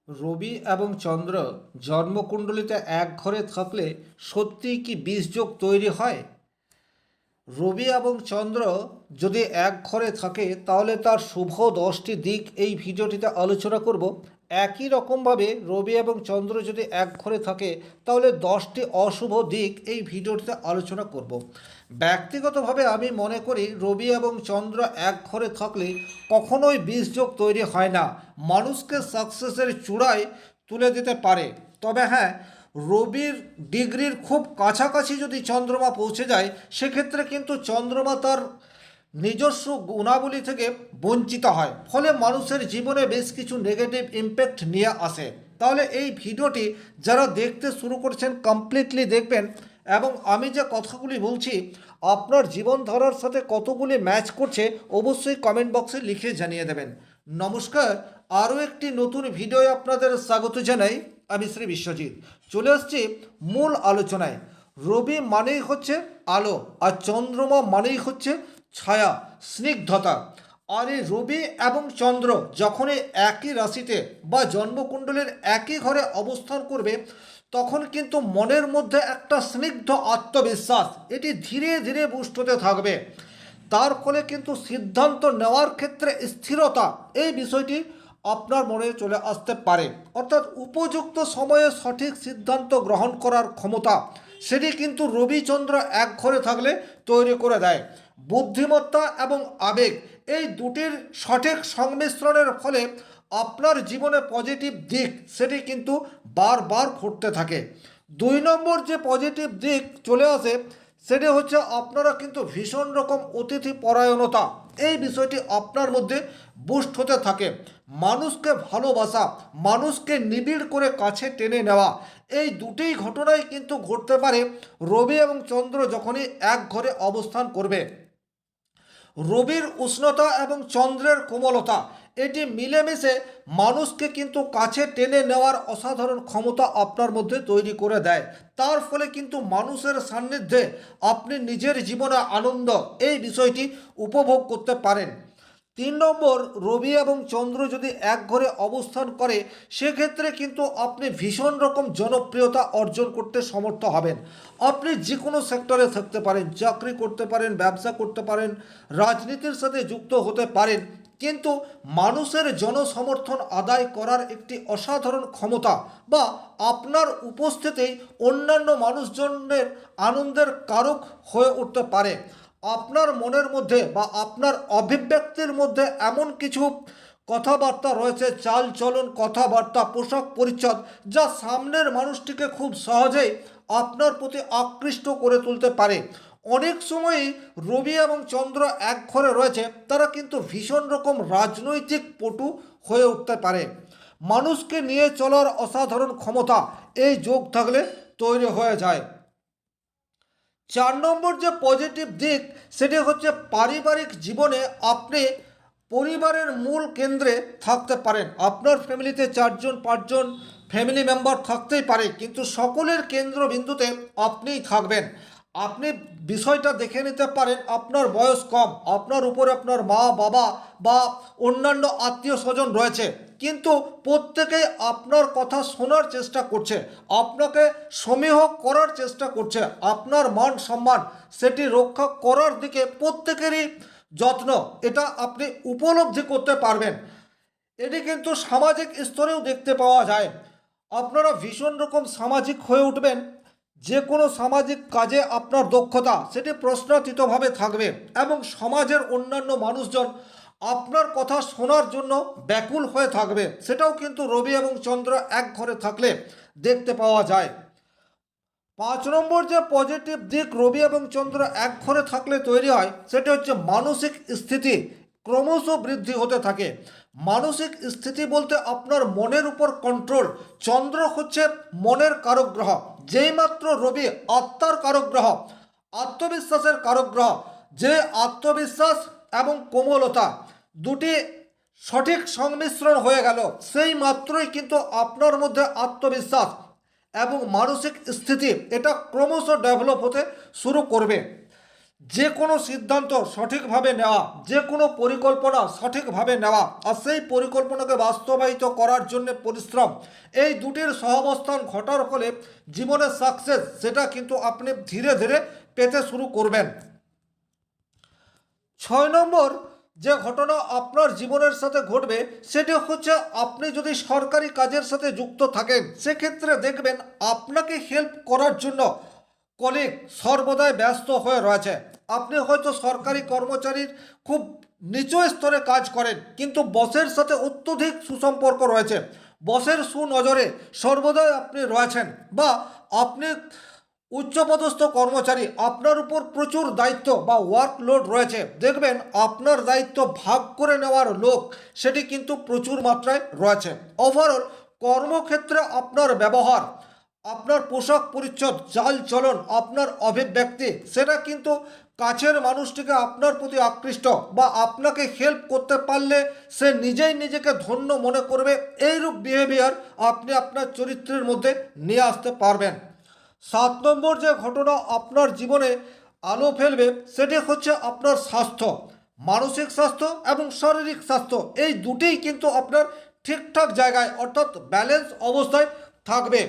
রবি এবং চন্দ্র জন্মকুণ্ডলিতে এক ঘরে থাকলে সত্যিই কি বীজযোগ তৈরি হয়? রবি এবং চন্দ্র যদি এক ঘরে থাকে তাহলে তার শুভ 10টি দিক এই ভিডিওটিতে আলোচনা করব। একই রকমভাবে রবি এবং চন্দ্র যদি এক ঘরে থাকে তাহলে 10টি অশুভ দিক এই ভিডিওটিতে আলোচনা করব। ব্যক্তিগতভাবে আমি মনে করি রবি এবং চন্দ্র এক ঘরে থাকলে কখনোই বীজযোগ তৈরি হয় না, মানুষকে সাকসেসের চূড়ায় তুলে দিতে পারে। তবে হ্যাঁ, রবির ডিগ্রির খুব কাছাকাছি যদি চন্দ্রমা পৌঁছে যায় সেক্ষেত্রে কিন্তু চন্দ্রমা তার নিজস্ব গুণাবলী থেকে বঞ্চিত হয়, ফলে মানুষের জীবনে বেশ কিছু নেগেটিভ ইম্প্যাক্ট নিয়ে আসে। তাহলে এই ভিডিওটি যারা দেখতে শুরু করছেন কমপ্লিটলি দেখবেন, এবং আমি যে কথাগুলি বলছি আপনার জীবনধারার সাথে কতগুলি ম্যাচ করছে অবশ্যই কমেন্ট বক্সে লিখে জানিয়ে দেবেন। নমস্কার, আরও একটি নতুন ভিডিওয় আপনাদের স্বাগত জানাই। আমি শ্রী বিশ্বজিৎ চলে আসছি মূল আলোচনায়। রবি মানেই হচ্ছে আলো, আর চন্দ্রমা মানেই হচ্ছে ছায়া, স্নিগ্ধতা। আর এই রবি এবং চন্দ্র যখনই একই রাশিতে বা জন্মকুণ্ডলীর একই ঘরে অবস্থান করবে তখন কিন্তু মনের মধ্যে একটা স্নিগ্ধ আত্মবিশ্বাস এটি ধীরে ধীরে বুস্ট হতে থাকবে। তার ফলে কিন্তু সিদ্ধান্ত নেওয়ার ক্ষেত্রে স্থিরতা এই বিষয়টি আপনার মনে চলে আসতে পারে, অর্থাৎ উপযুক্ত সময়ে সঠিক সিদ্ধান্ত গ্রহণ করার ক্ষমতা সেটি কিন্তু রবিচন্দ্র এক ঘরে থাকলে তৈরি করে দেয়। বুদ্ধিমত্তা এবং আবেগ এই দুটির সঠিক সংমিশ্রণের ফলে আপনার জীবনে পজিটিভ দিক সেটি কিন্তু বারবার ঘটতে থাকে। 2 নম্বর যে পজিটিভ দিক চলে আসে সেটি হচ্ছে আপনারা কিন্তু ভীষণ রকম অতিথি পরায়ণতা এই বিষয়টি আপনার মধ্যে বুস্ট হতে থাকে। মানুষকে ভালোবাসা, মানুষকে নিবিড় করে কাছে টেনে নেওয়া, এই দুটি ঘটনাই কিন্তু ঘটতে পারে রবি এবং চন্দ্র যখনই এক ঘরে অবস্থান করবে। রবির উষ্ণতা এবং চন্দ্রের কোমলতা এটি মিলেমিশে মানুষকে কিন্তু কাছে টেনে নেওয়ার অসাধারণ ক্ষমতা আপনার মধ্যে তৈরি করে দেয়। তার ফলে কিন্তু মানুষের সান্নিধ্যে আপনি নিজের জীবনে আনন্দ এই বিষয়টি উপভোগ করতে পারেন। 3 নম্বর, রবি এবং চন্দ্র যদি এক ঘরে অবস্থান করে সেক্ষেত্রে কিন্তু আপনি ভীষণ রকম জনপ্রিয়তা অর্জন করতে সমর্থ হবেন। আপনি যে কোনো সেক্টরে থাকতে পারেন, চাকরি করতে পারেন, ব্যবসা করতে পারেন, রাজনীতির সাথে যুক্ত হতে পারেন, কিন্তু মানুষের জনসমর্থন আদায় করার একটি অসাধারণ ক্ষমতা বা আপনার উপস্থিতি অন্যান্য মানুষজনের আনন্দের কারক হয়ে উঠতে পারে। আপনার মনের মধ্যে বা আপনার অভিব্যক্তির মধ্যে এমন কিছু কথাবার্তা রয়েছে, চাল চলন, কথাবার্তা, পোশাক পরিচ্ছদ, যা সামনের মানুষটিকে খুব সহজেই আপনার প্রতি আকৃষ্ট করে তুলতে পারে। অনেক সময়ই রবি এবং চন্দ্র এক ঘরে রয়েছে তারা কিন্তু ভীষণ রকম রাজনৈতিক পটু হয়ে উঠতে পারে। মানুষকে নিয়ে চলার অসাধারণ ক্ষমতা এই যোগ থাকলে তৈরি হয়ে যায়। 4 নম্বর যে পজিটিভ দিক সেটি হচ্ছে পারিবারিক জীবনে আপনি পরিবারের মূল কেন্দ্রে থাকতে পারেন। আপনার ফ্যামিলিতে 4জন 5জন ফ্যামিলি মেম্বার থাকতেই পারে, কিন্তু সকলের কেন্দ্রবিন্দুতে আপনিই থাকবেন। আপনি বিষয়টা দেখে নিতে পারেন, আপনার বয়স কম, আপনার উপরে আপনার মা বাবা বা অন্যান্য আত্মীয় স্বজন রয়েছে, কিন্তু প্রত্যেকেই আপনার কথা শোনার চেষ্টা করছে, আপনাকে সমীহ করার চেষ্টা করছে, আপনার মান সম্মান সেটি রক্ষা করার দিকে প্রত্যেকেরই যত্ন এটা আপনি উপলব্ধি করতে পারবেন। এটি কিন্তু সামাজিক স্তরেও দেখতে পাওয়া যায়। আপনারা ভীষণ রকম সামাজিক হয়ে উঠবেন, যে কোনো সামাজিক কাজে আপনার দক্ষতা সেটি প্রশ্নাতীতভাবে থাকবে এবং সমাজের অন্যান্য মানুষজন আপনার কথা শোনার জন্য ব্যাকুল হয়ে থাকবে। সেটাও কিন্তু রবি এবং চন্দ্র এক ঘরে থাকলে দেখতে পাওয়া যায়। 5 নম্বর যে পজিটিভ দিক রবি এবং চন্দ্র এক ঘরে থাকলে তৈরি হয় সেটা হচ্ছে মানসিক স্থিতি ক্রমশ বৃদ্ধি হতে থাকে। মানসিক স্থিতি বলতে আপনার মনের উপর কন্ট্রোল। চন্দ্র হচ্ছে মনের কারক গ্রহ, যেইমাত্র রবি আত্মার কারক গ্রহ, আত্মবিশ্বাসের কারক গ্রহ। যে আত্মবিশ্বাস এবং কোমলতা দুটি সঠিক সংমিশ্রণ হয়ে গেল সেই মাত্রই কিন্তু আপনার মধ্যে আত্মবিশ্বাস এবং মানসিক স্থিতি এটা ক্রমশ ডেভেলপ হতে শুরু করবে। যে কোনো সিদ্ধান্ত সঠিকভাবে নেওয়া, যে কোনো পরিকল্পনা সঠিকভাবে নেওয়া আর সেই পরিকল্পনাকে বাস্তবায়িত করার জন্য পরিশ্রম, এই দুটির সহাবস্থান ঘটার ফলে জীবনের সাকসেস সেটা কিন্তু আপনি ধীরে ধীরে পেতে শুরু করবেন। 6 নম্বর যে ঘটনা আপনার জীবনের সাথে ঘটবে সেটি হচ্ছে, আপনি যদি সরকারি কাজের সাথে যুক্ত থাকেন সেক্ষেত্রে দেখবেন আপনাকে হেল্প করার জন্য কলিগ সর্বদাই ব্যস্ত হয়ে রয়েছে। আপনি হয়তো সরকারি কর্মচারীর খুব নিচু স্তরে কাজ করেন, কিন্তু বসের সাথে অত্যধিক সুসম্পর্ক রয়েছে, বসের সুনজরে সর্বদাই আপনি রয়েছেন, বা আপনি উচ্চপদস্থ কর্মচারী, আপনার উপর প্রচুর দায়িত্ব বা ওয়ার্কলোড রয়েছে, দেখবেন আপনার দায়িত্ব ভাগ করে নেওয়ার লোক সেটি কিন্তু প্রচুর মাত্রায় রয়েছে। ওভারঅল কর্মক্ষেত্রে আপনার ব্যবহার, আপনার পোশাক পরিচ্ছদ, চাল চলন, আপনার অভিব্যক্তি সেটা কিন্তু কাছের মানুষটিকে আপনার প্রতি আকৃষ্ট বা আপনাকে হেল্প করতে পারলে সে নিজেই নিজেকে ধন্য মনে করবে, এইরূপ বিহেভিয়ার আপনি আপনার চরিত্রের মধ্যে নিয়ে আসতে পারবেন। 7 নম্বর যে ঘটনা আপনার জীবনে আলো ফেলবে সেটি হচ্ছে আপনার স্বাস্থ্য, মানসিক স্বাস্থ্য এবং শারীরিক স্বাস্থ্য, এই দুটিই কিন্তু আপনার ঠিকঠাক জায়গায় অর্থাৎ ব্যালেন্স অবস্থায় থাকবে।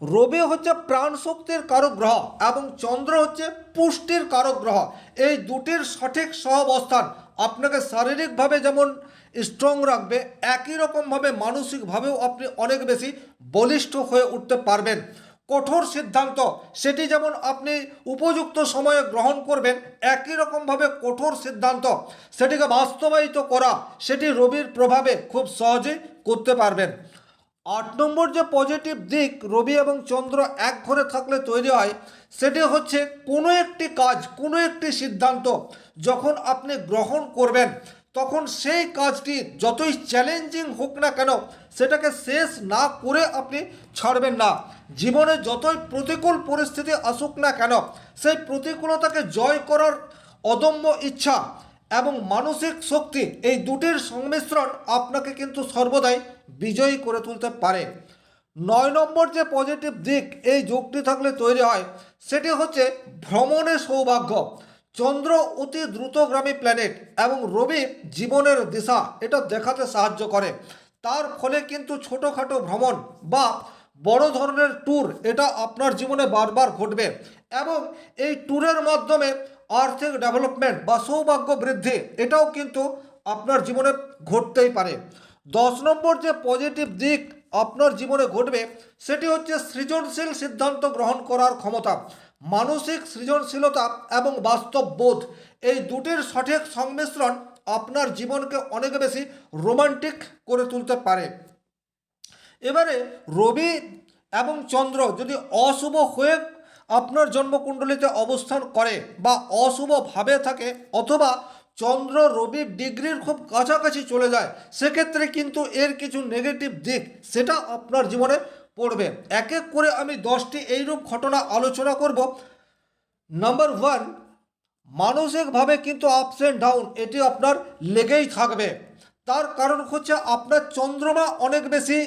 রবি হচ্ছে প্রাণ শক্তির কারক গ্রহ এবং চন্দ্র হচ্ছে পুষ্টির কারক গ্রহ, এই দুটির সঠিক সহাবস্থান আপনাকে শারীরিকভাবে যেমন স্ট্রং রাখবে, একই রকমভাবে মানসিকভাবেও আপনি অনেক বেশি বলিষ্ঠ হয়ে উঠতে পারবেন। কঠোর সিদ্ধান্ত সেটি যেমন আপনি উপযুক্ত সময়ে গ্রহণ করবেন, একই রকমভাবে কঠোর সিদ্ধান্ত সেটিকে বাস্তবায়িত করা সেটি রবির প্রভাবে খুব সহজেই করতে পারবেন। 8 নম্বর যে পজিটিভ দিক রবি এবং চন্দ্র এক ঘরে থাকলে তৈরি হয় সেটি হচ্ছে, কোনো একটি কাজ, কোনো একটি সিদ্ধান্ত যখন আপনি গ্রহণ করবেন তখন সেই কাজটি যতই চ্যালেঞ্জিং হোক না কেন সেটাকে শেষ না করে আপনি ছাড়বেন না। জীবনে যতই প্রতিকূল পরিস্থিতি আসুক না কেন সেই প্রতিকূলতাকে জয় করার অদম্য ইচ্ছা এবং মানসিক শক্তি, এই দুটির সংমিশ্রণ আপনাকে কিন্তু সর্বদাই বিজয়ী করে তুলতে পারে। 9 নম্বর যে পজিটিভ দিক এই যোগটি থাকলে তৈরি হয় সেটি হচ্ছে ভ্রমণের সৌভাগ্য। চন্দ্র অতি দ্রুতগামী প্ল্যানেট এবং রবি জীবনের দিশা এটা দেখাতে সাহায্য করে, তার ফলে কিন্তু ছোটোখাটো ভ্রমণ বা বড় ধরনের ট্যুর এটা আপনার জীবনে বারবার ঘটবে এবং এই ট্যুরের মাধ্যমে আর্থিক ডেভেলপমেন্ট বা সৌভাগ্য বৃদ্ধি এটাও কিন্তু আপনার জীবনে ঘটতেই পারে। 10 নম্বর যে পজিটিভ দিক আপনার জীবনে ঘটবে সেটি হচ্ছে সৃজনশীল সিদ্ধান্ত গ্রহণ করার ক্ষমতা, মানসিক সৃজনশীলতা এবং বাস্তববোধ, এই দুটির সঠিক সংমিশ্রণ আপনার জীবনকে অনেক বেশি রোমান্টিক করে তুলতে পারে। এবারে রবি এবং চন্দ্র যদি অশুভ হয়ে আপনার জন্মকুণ্ডলিতে অবস্থান করে বা অশুভভাবে থাকে, অথবা চন্দ্র রবির ডিগ্রির খুব কাছাকাছি চলে যায়, সেক্ষেত্রে কিন্তু এর কিছু নেগেটিভ দিক সেটা আপনার জীবনে পড়বে। এক এক করে আমি 10টি এইরূপ ঘটনা আলোচনা করব। নাম্বার 1, মানসিকভাবে কিন্তু আপস অ্যান্ড ডাউন এটি আপনার লেগেই থাকবে। তার কারণ হচ্ছে আপনার চন্দ্রমা অনেক বেশি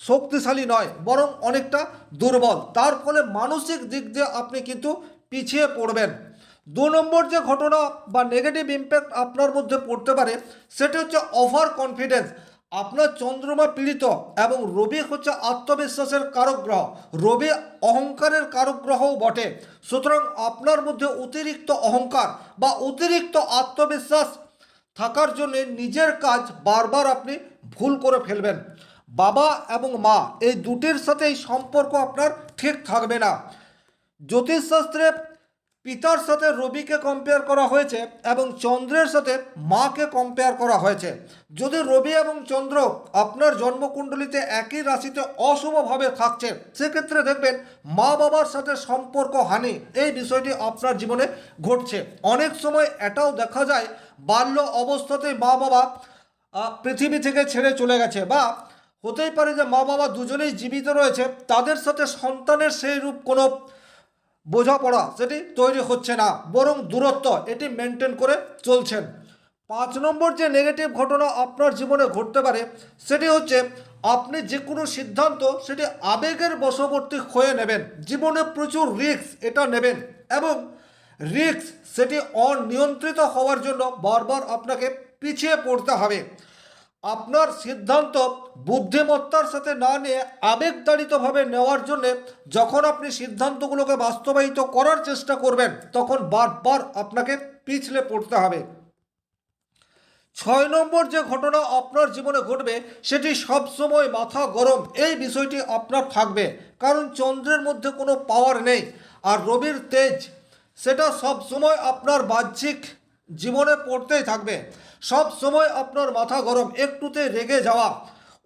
শক্তিশালী নয়, বরং অনেকটা দুর্বল, তার ফলে মানসিক দিক দিয়ে আপনি কিন্তু পিছিয়ে পড়বেন। 2 নম্বর যে ঘটনা বা নেগেটিভ ইম্প্যাক্ট আপনার মধ্যে পড়তে পারে সেটি হচ্ছে ওভার কনফিডেন্স। আপনার চন্দ্রমা পীড়িত এবং রবি হচ্ছে আত্মবিশ্বাসের কারক গ্রহ, রবি অহংকারের কারক গ্রহও বটে, সুতরাং আপনার মধ্যে অতিরিক্ত অহংকার বা অতিরিক্ত আত্মবিশ্বাস থাকার জন্য নিজের কাজ বারবার আপনি ভুল করে ফেলবেন। বাবা এবং মা এই দুটির সাথেই সম্পর্ক আপনার ঠিক থাকবে না। জ্যোতিষশাস্ত্রে পিতার সাথে রবিকে কম্পেয়ার করা হয়েছে এবং চন্দ্রের সাথে মাকে কম্পেয়ার করা হয়েছে। যদি রবি এবং চন্দ্র আপনার জন্মকুণ্ডলিতে একই রাশিতে অশুভভাবে থাকছে সেক্ষেত্রে দেখবেন মা বাবার সাথে সম্পর্ক হানি এই বিষয়টি আপনার জীবনে ঘটছে। অনেক সময় এটাও দেখা যায় বাল্য অবস্থাতেই মা বাবা পৃথিবী থেকে ছেড়ে চলে গেছে, বা হতেই পারে যে মা বাবা দুজনেই জীবিত রয়েছে, তাদের সাথে সন্তানের সেই রূপ কোনো বোঝাপড়া সেটি তৈরি হচ্ছে না, বরং দূরত্ব এটি মেনটেন করে চলছেন। 5 নম্বর যে নেগেটিভ ঘটনা আপনার জীবনে ঘটতে পারে সেটি হচ্ছে আপনি যে কোনো সিদ্ধান্ত সেটি আবেগের বশবর্তী হয়ে নেবেন, জীবনে প্রচুর রিস্ক এটা নেবেন এবং রিস্ক সেটি অনিয়ন্ত্রিত হওয়ার জন্য বারবার আপনাকে পিছিয়ে পড়তে হবে। আপনার সিদ্ধান্ত বুদ্ধিমত্তার সাথে না নিয়ে আবেগতাড়িতভাবে নেওয়ার জন্য যখন আপনি সিদ্ধান্তগুলোকে বাস্তবায়িত করার চেষ্টা করবেন তখন বারবার আপনাকে পিছলে পড়তে হবে। 6 নম্বর যে ঘটনা আপনার জীবনে ঘটবে সেটি সবসময় মাথা গরম এই বিষয়টি আপনার থাকবে, কারণ চন্দ্রের মধ্যে কোনো পাওয়ার নেই আর রবির তেজ সেটা সবসময় আপনার বাহ্যিক জীবনে পড়তেই থাকবে। সব সময় আপনার মাথা গরম, একটুতে রেগে যাওয়া,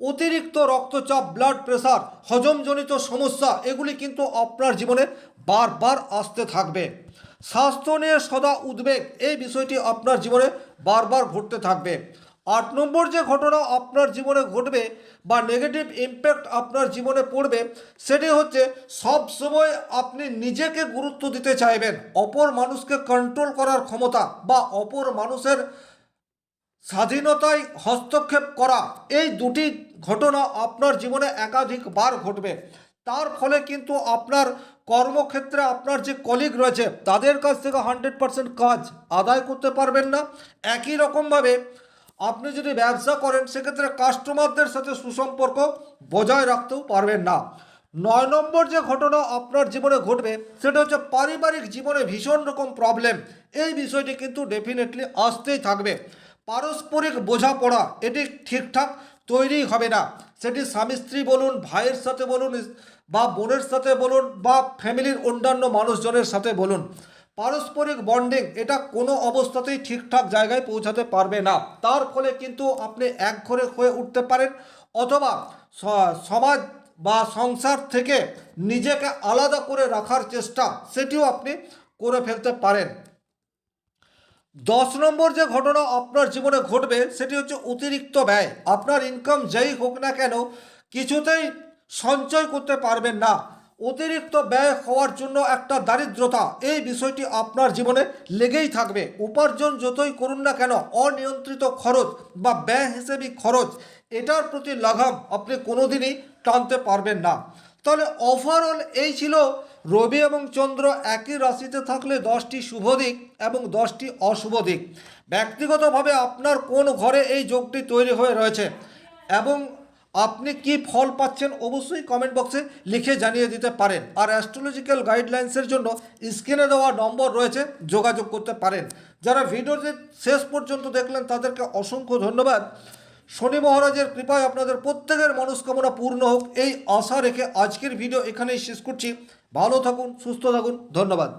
অতিরিক্ত রক্তচাপ, ব্লাড প্রেশার, হজমজনিত সমস্যা এগুলি কিন্তু আপনার জীবনে বারবার আসতে থাকবে। স্বাস্থ্য নিয়ে সদা উদ্বেগ এই বিষয়টি আপনার জীবনে বারবার ঘটতে থাকবে। 8 নম্বর যে ঘটনা আপনার জীবনে ঘটবে বা নেগেটিভ ইম্প্যাক্ট আপনার জীবনে পড়বে সেটি হচ্ছে সব সময় আপনি নিজেকে গুরুত্ব দিতে চাইবেন। অপর মানুষকে কন্ট্রোল করার ক্ষমতা বা অপর মানুষের স্বাধীনতায় হস্তক্ষেপ করা, এই দুটি ঘটনা আপনার জীবনে একাধিকবার ঘটবে। তার ফলে কিন্তু আপনার কর্মক্ষেত্রে আপনার যে কলিগ রয়েছে তাদের কাছ থেকে 100% কাজ আদায় করতে পারবেন না। একই রকমভাবে আপনি যদি ব্যবসা করেন সেক্ষেত্রে কাস্টমারদের সাথে সুসম্পর্ক বজায় রাখতেও পারবেন না। 9 নম্বর যে ঘটনা আপনার জীবনে ঘটবে সেটা হচ্ছে পারিবারিক জীবনে ভীষণ রকম প্রবলেম, এই বিষয়টি কিন্তু ডেফিনেটলি আসতেই থাকবে। পারস্পরিক বোঝাপড়া এটি ঠিকঠাক তৈরি হবে না, সেটি স্বামী স্ত্রী বলুন, ভাইয়ের সাথে বলুন বা বোনের সাথে বলুন বা ফ্যামিলির অন্যান্য মানুষজনের সাথে বলুন, পারস্পরিক বন্ডিং এটা কোনো অবস্থাতেই ঠিকঠাক জায়গায় পৌঁছাতে পারবে না। তার ফলে কিন্তু আপনি একঘরে হয়ে উঠতে পারেন অথবা সমাজ বা সংসার থেকে নিজেকে আলাদা করে রাখার চেষ্টা সেটিও আপনি করে ফেলতে পারেন। 10 নম্বর যে ঘটনা আপনার জীবনে ঘটবে সেটি হচ্ছে অতিরিক্ত ব্যয়। আপনার ইনকাম যেই হোক না কেন কিছুতেই সঞ্চয় করতে পারবেন না। অতিরিক্ত ব্যয় হওয়ার জন্য একটা দারিদ্রতা এই বিষয়টি আপনার জীবনে লেগেই থাকবে। উপার্জন যতই করুন না কেন অনিয়ন্ত্রিত খরচ বা ব্যয় হিসেবে খরচ এটার প্রতি লাগাম আপনি কোনোদিনই টানতে পারবেন না। তাহলে ওভারঅল এই ছিল রবি এবং চন্দ্র একই রাশিতে থাকলে 10টি শুভ দিক এবং 10টি অশুভ দিক। ব্যক্তিগতভাবে আপনার কোন ঘরে এই যোগটি তৈরি হয়ে রয়েছে এবং আপনি কি ফল পাচ্ছেন অবশ্যই কমেন্ট বক্সে লিখে জানিয়ে দিতে পারেন। আর অ্যাস্ট্রোলজিক্যাল গাইডলাইন্সের জন্য স্ক্রিনে দেওয়া নম্বর রয়েছে, যোগাযোগ করতে পারেন। যারা ভিডিওটি শেষ পর্যন্ত দেখলেন তাদেরকে অসংখ্য ধন্যবাদ। শনি মহারাজের কৃপায় আপনাদের প্রত্যেকের মনস্কামনা পূর্ণ হোক এই আশা রেখে আজকের ভিডিও এখানেই শেষ করছি। ভালো থাকুন, সুস্থ থাকুন, ধন্যবাদ।